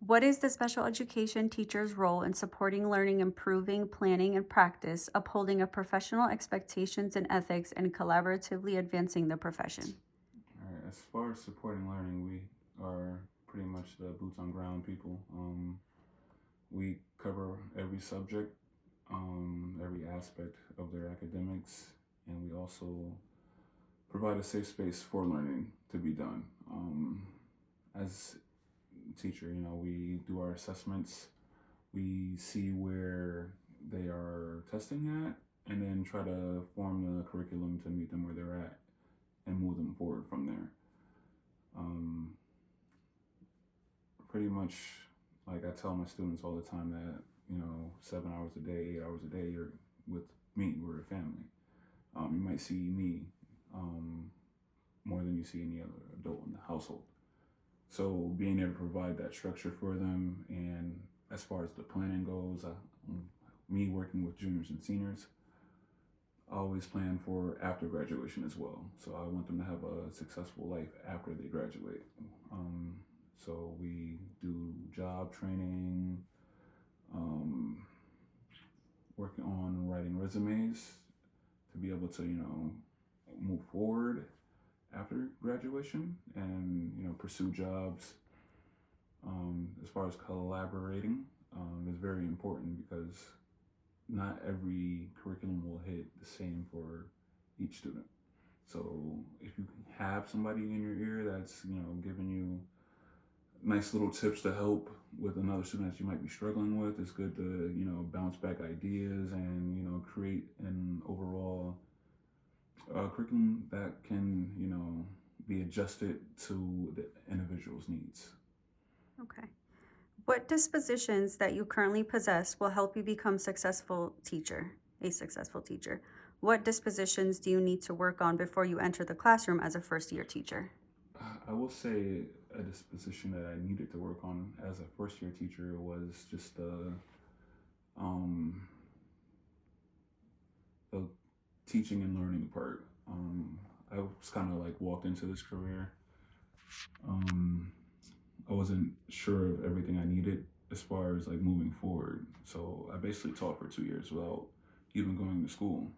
What is the special education teacher's role in supporting learning, improving planning and practice, upholding of professional expectations and ethics, and collaboratively advancing the profession? All right. As far as supporting learning, we are pretty much the boots on ground people. We cover every subject, every aspect of their academics, and we also provide a safe space for learning to be done. As a teacher, we do our assessments, we see where they are testing at, and then try to form the curriculum to meet them where they're at and move them forward from there. Um, Pretty much, like I tell my students all the time that 7 hours a day, 8 hours a day, you're with me. We're a family. You might see me um, more than you see any other adult in the household. So being able to provide that structure for them, and as far as the planning goes, me working with juniors and seniors, I always plan for after graduation as well. So I want them to have a successful life after they graduate. Um, so we do job training, um, working on writing resumes to be able to, move forward after graduation and, pursue jobs. As far as collaborating, is very important because not every curriculum will hit the same for each student. So if you have somebody in your ear that's giving you nice little tips to help with another student that you might be struggling with, it's good to bounce back ideas and create an overall curriculum that can be adjusted to the individual's needs. Okay. What dispositions that you currently possess will help you become a successful teacher? What dispositions do you need to work on before you enter the classroom as a first year teacher? I will say a disposition that I needed to work on as a first year teacher was just um, the teaching and learning part. I was kind of like walked into this career. Um, I wasn't sure of everything I needed as far as like moving forward. So I basically taught for 2 years without even going to school.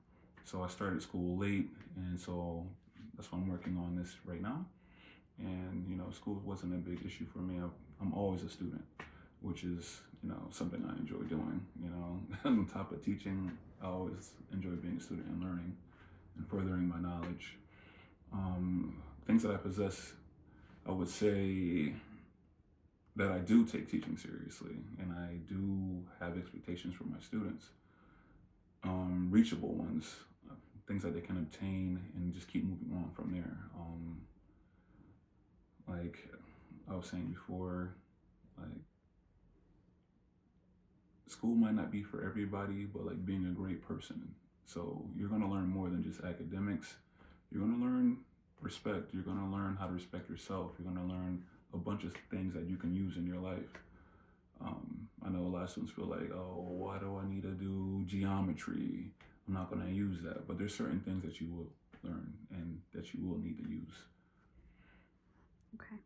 So I started school late, and so that's why I'm working on this right now. And school wasn't a big issue for me. I'm always a student, which is something I enjoy doing. On top of teaching, I always enjoy being a student and learning and furthering my knowledge. Things that I possess, I would say that I do take teaching seriously, and I do have expectations for my students, reachable ones, things that they can obtain, and just keep moving on from there. Like I was saying before, like school might not be for everybody, but like being a great person. So you're gonna learn more than just academics. You're gonna learn respect. You're gonna learn how to respect yourself. You're gonna learn a bunch of things that you can use in your life. I know a lot of students feel like, oh, why do I need to do geometry? I'm not going to use that. But there's certain things that you will learn and that you will need to use. Okay.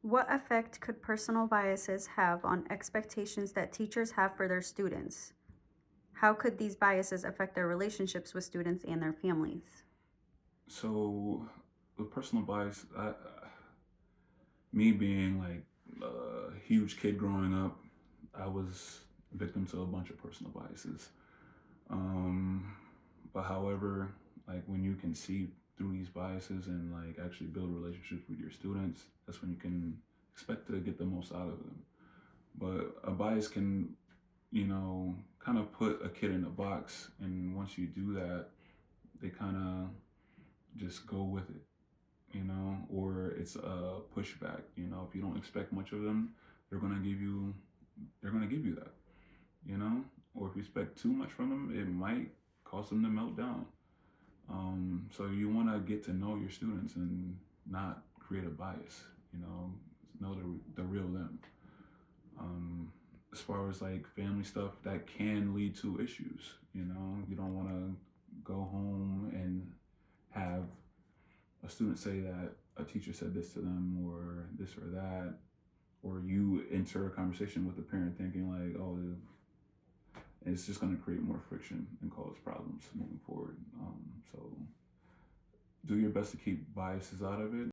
What effect could personal biases have on expectations that teachers have for their students? How could these biases affect their relationships with students and their families? So, with personal bias, me being like a huge kid growing up, I was victim to a bunch of personal biases. Um, but however, like when you can see through these biases and like actually build relationships with your students, that's when you can expect to get the most out of them. But a bias can, kind of put a kid in a box, and once you do that, they kind of just go with it, or it's a pushback. If you don't expect much of them, they're gonna give you, they're gonna give you that, you know. Or if you expect too much from them, it might cause them to melt down. So you want to get to know your students and not create a bias. Know the real them. Um, as far as like family stuff, that can lead to issues. You don't want to go home and have a student say that a teacher said this to them or this or that, or you enter a conversation with the parent thinking like, oh, it's just going to create more friction and cause problems moving forward. So do your best to keep biases out of it.